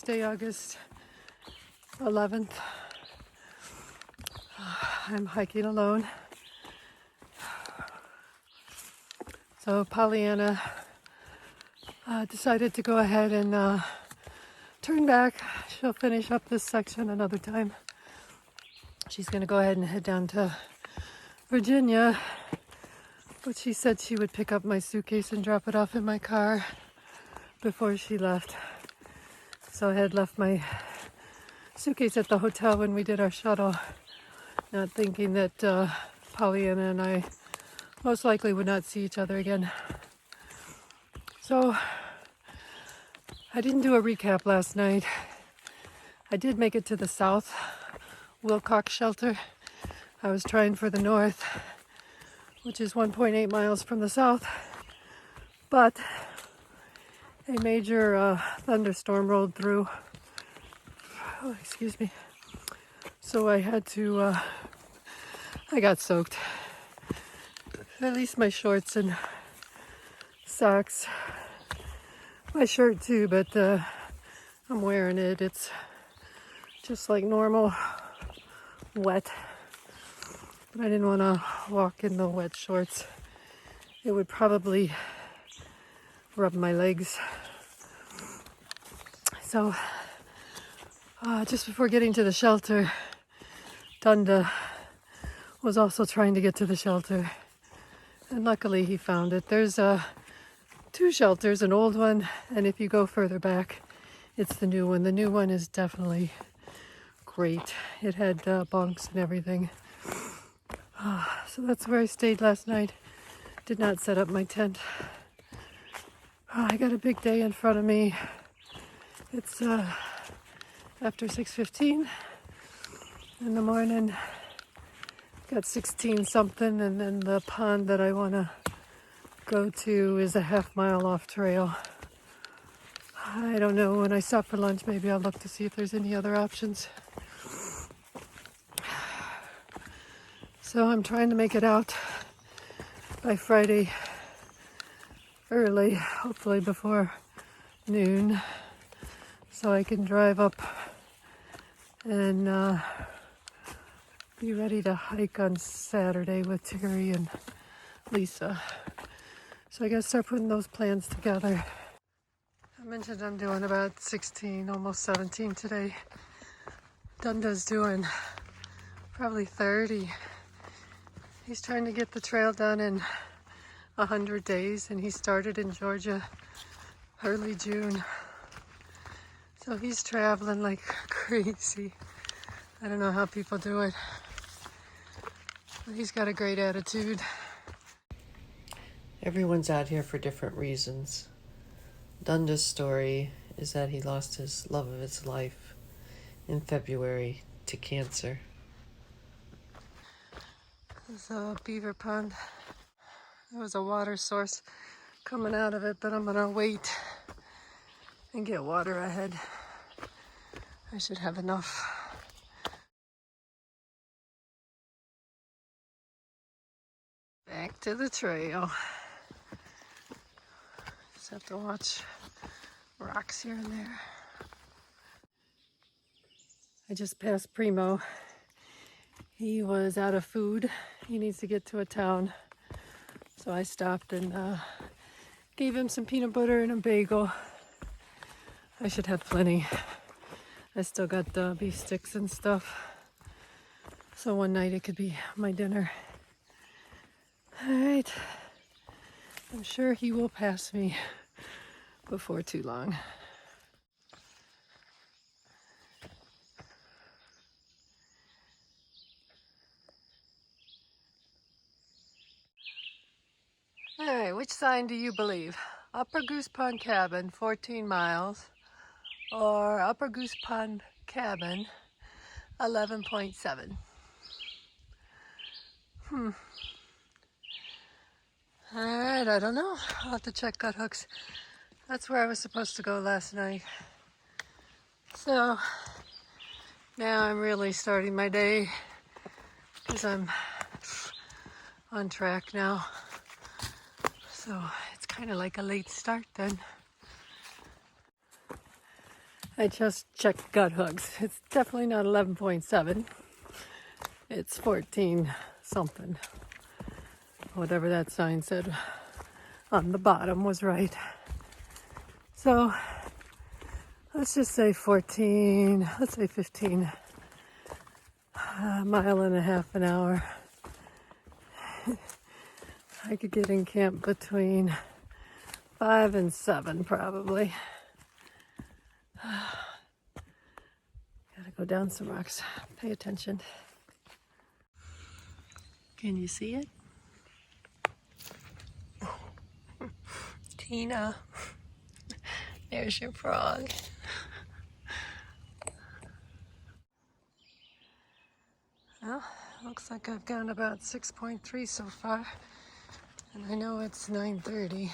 Tuesday, August 11th. I'm hiking alone. So Pollyanna decided to go ahead and turn back. She'll finish up this section another time. She's going to go ahead and head down to Virginia, but she said she would pick up my suitcase and drop it off in my car before she left. So I had left my suitcase at the hotel when we did our shuttle, not thinking that Pollyanna and I most likely would not see each other again. So I didn't do a recap last night. I did make it to the south Wilcox shelter. I was trying for the north, which is 1.8 miles from the south, but a major thunderstorm rolled through. Oh, excuse me. So I had to, I got soaked. At least my shorts and socks. My shirt too, but I'm wearing it. It's just like normal, wet. But I didn't want to walk in the wet shorts. It would probably rub my legs. So just before getting to the shelter, Dunda was also trying to get to the shelter. And luckily he found it. There's two shelters, an old one, and if you go further back, it's the new one. The new one is definitely great. It had bunks and everything. So that's where I stayed last night. Did not set up my tent. I got a big day in front of me. It's after 6:15 in the morning. Got 16 something, and then the pond that I want to go to is a half-mile off trail. I don't know. When I stop for lunch, maybe I'll look to see if there's any other options. So I'm trying to make it out by Friday early, hopefully before noon, so I can drive up and be ready to hike on Saturday with Terry and Lisa. So I gotta start putting those plans together. I mentioned I'm doing about 16, almost 17 today. Dunda's doing probably 30. He's trying to get the trail done in 100 days, and he started in Georgia early June. So he's traveling like crazy. I don't know how people do it, but he's got a great attitude. Everyone's out here for different reasons. Dunda's story is that he lost his love of his life in February to cancer. There's a beaver pond. There was a water source coming out of it, but I'm gonna wait and get water ahead. I should have enough. Back to the trail. Just have to watch rocks here and there. I just passed Primo. He was out of food. He needs to get to a town. So I stopped and gave him some peanut butter and a bagel. I should have plenty. I still got the beef sticks and stuff. So one night it could be my dinner. All right. I'm sure he will pass me before too long. All right, which sign do you believe? Upper Goose Pond Cabin, 14 miles, or Upper Goose Pond Cabin, 11.7? All right, I don't know. I'll have to check gut hooks. That's where I was supposed to go last night. So now I'm really starting my day because I'm on track now. So it's kind of like a late start then. I just checked gut hooks. It's definitely not 11.7. It's 14 something. Whatever that sign said on the bottom was right. So let's just say 14, let's say 15, a mile and a half an hour. I could get in camp between 5 and 7 probably. Gotta go down some rocks. Pay attention. Can you see it? Tina, there's your frog. Well, looks like I've gone about 6.3 so far, and I know it's 9:30.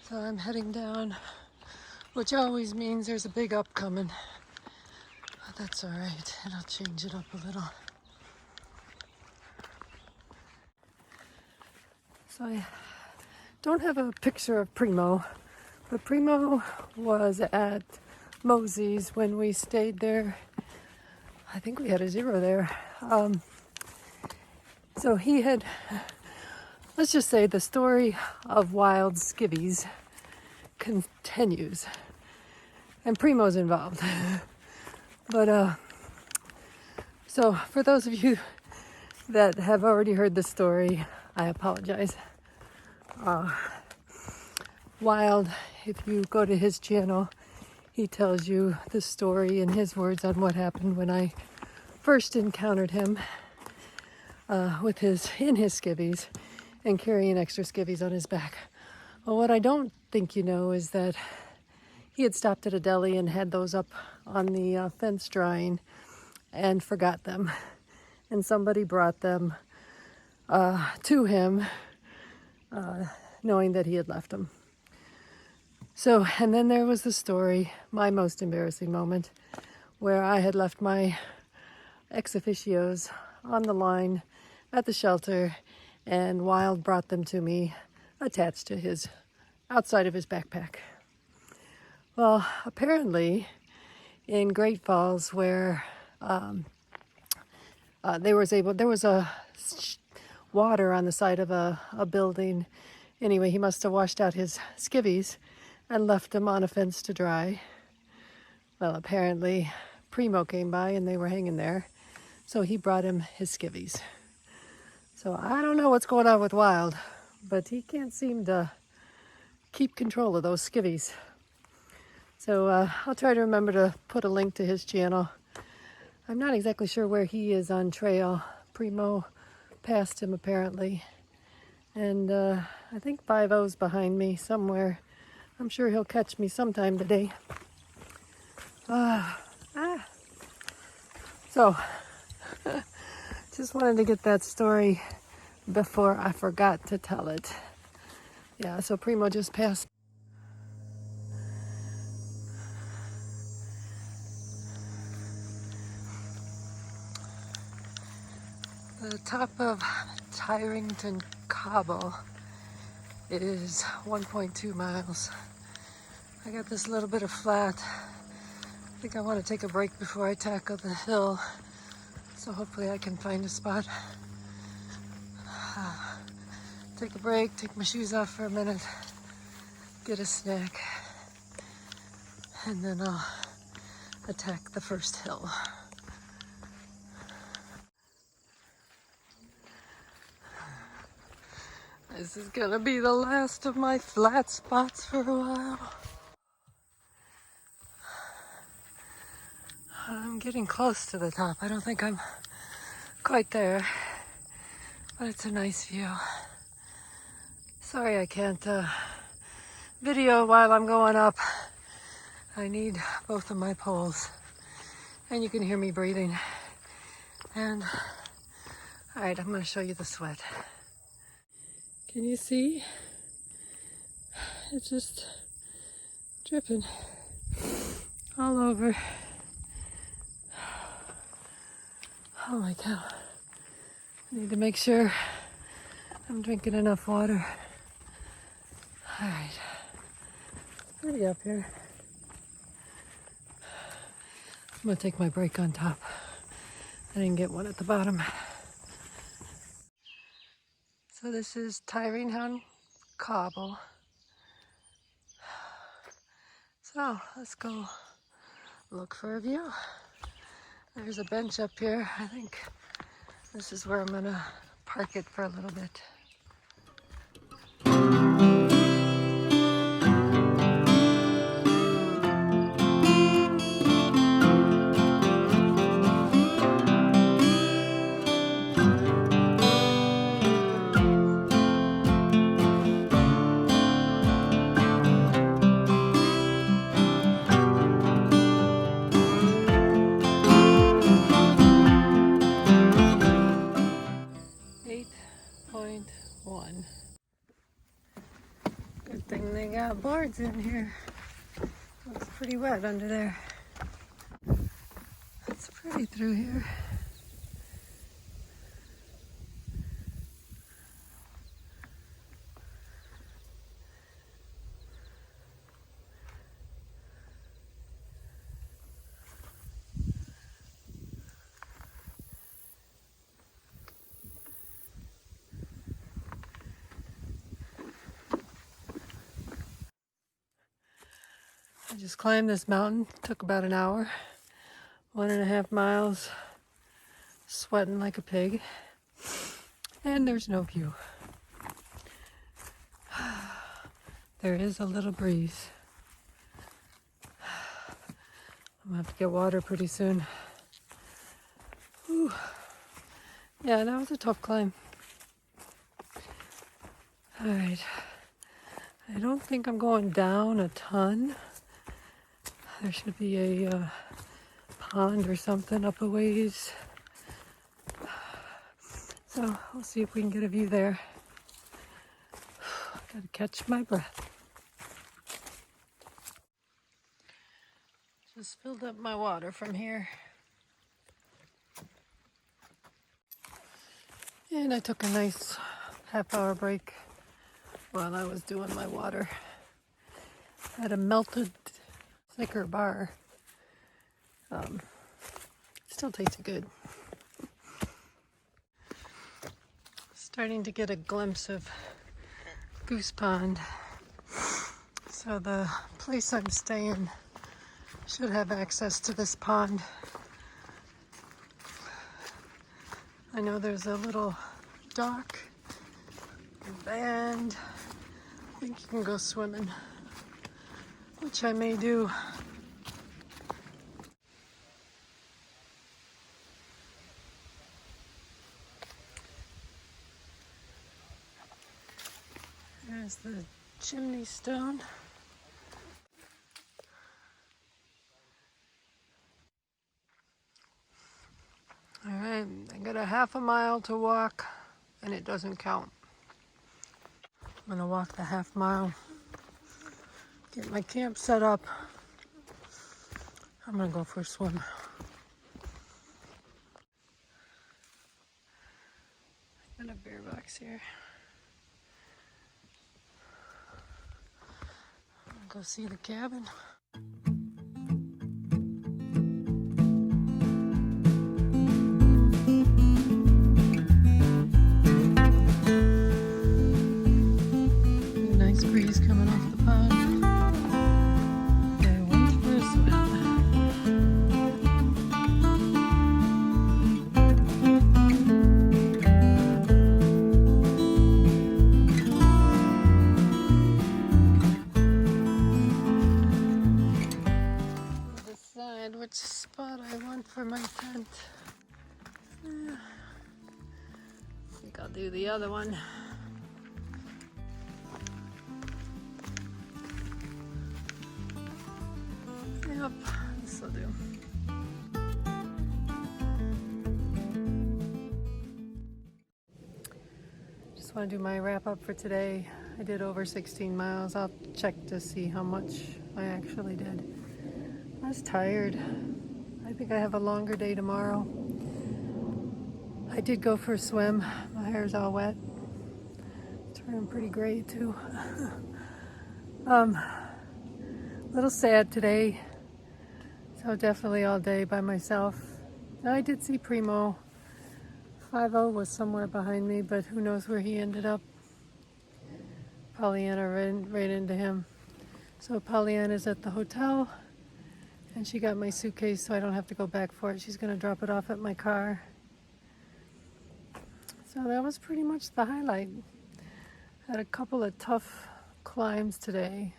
So I'm heading down, which always means there's a big up coming. But that's all right, it'll change it up a little. So I don't have a picture of Primo, but Primo was at Mosey's when we stayed there. I think we had a 0 there. So he had, let's just say the story of wild skivvies continues. And Primo's involved. But, so for those of you that have already heard the story, I apologize. Wild, if you go to his channel, he tells you the story in his words on what happened when I first encountered him in his skivvies and carrying extra skivvies on his back. Well, what I don't think you know is that he had stopped at a deli and had those up on the fence drying and forgot them. And somebody brought them to him, knowing that he had left them. So, and then there was the story, my most embarrassing moment, where I had left my ex officios on the line at the shelter, and Wild brought them to me attached to his, outside of his backpack. Well, apparently in Great Falls, where there was a water on the side of a building. Anyway, he must have washed out his skivvies and left them on a fence to dry. Well, apparently Primo came by and they were hanging there, so he brought him his skivvies. So I don't know what's going on with Wild, but he can't seem to keep control of those skivvies. So I'll try to remember to put a link to his channel. I'm not exactly sure where he is on trail. Primo passed him apparently. And I think 5-0's behind me somewhere. I'm sure he'll catch me sometime today. So, just wanted to get that story before I forgot to tell it. Yeah, so Primo just passed. The top of Tyrington Cobble is 1.2 miles. I got this little bit of flat. I think I want to take a break before I tackle the hill, so hopefully I can find a spot. Take a break, take my shoes off for a minute, get a snack, and then I'll attack the first hill. This is gonna be the last of my flat spots for a while. I'm getting close to the top. I don't think I'm quite there, but it's a nice view. Sorry I can't video while I'm going up. I need both of my poles, and you can hear me breathing. And all right, I'm gonna show you the sweat. Can you see? It's just dripping all over. Oh my cow. I need to make sure I'm drinking enough water. Alright, pretty up here. I'm gonna take my break on top. I didn't get one at the bottom. So this is Tyringham Cobble. So let's go look for a view. There's a bench up here. I think this is where I'm gonna park it for a little bit. .1. Good thing they got boards in here. Looks pretty wet under there. It's pretty through here. I just climbed this mountain, took about an hour, 1.5 miles, sweating like a pig, and there's no view. There is a little breeze. I'm gonna have to get water pretty soon. Whew. Yeah, that was a tough climb. All right, I don't think I'm going down a ton. There should be a pond or something up a ways. So we'll see if we can get a view there. Gotta catch my breath. Just filled up my water from here. And I took a nice half-hour break while I was doing my water. I had a melted Snicker bar. Still tasted good. Starting to get a glimpse of Goose Pond. So the place I'm staying should have access to this pond. I know there's a little dock and I think you can go swimming, which I may do. There's the chimney stone. All right, I got a 1/2 mile to walk and it doesn't count. I'm gonna walk the 1/2 mile, get my camp set up. I'm gonna go for a swim. Got a beer box here. I'm gonna go see the cabin. Nice breeze coming off the pond. I went for a swim. Decide which spot I want for my tent. I think I'll do the other one. Yep, this will do. Just want to do my wrap up for today. I did over 16 miles. I'll check to see how much I actually did. I was tired. I think I have a longer day tomorrow. I did go for a swim. My hair's all wet. It's turning pretty gray too. A little sad today, so definitely all day by myself. I did see Primo. 5-0 was somewhere behind me, but who knows where he ended up. Pollyanna ran right into him. So Pollyanna's at the hotel, and she got my suitcase so I don't have to go back for it. She's going to drop it off at my car. So that was pretty much the highlight. Had a couple of tough climbs today.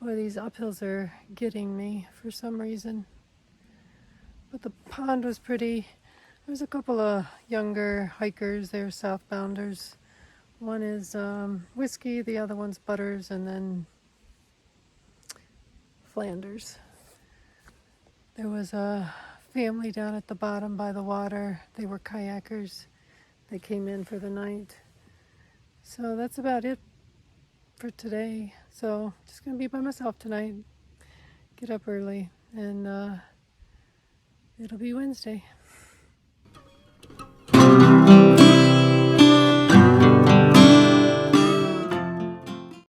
Boy, these uphills are getting me for some reason. But the pond was pretty. There's a couple of younger hikers. They're southbounders. One is Whiskey, the other one's Butters, and then Flanders. There was a family down at the bottom by the water. They were kayakers. They came in for the night. So that's about it for today. So just gonna be by myself tonight. Get up early, and it'll be Wednesday.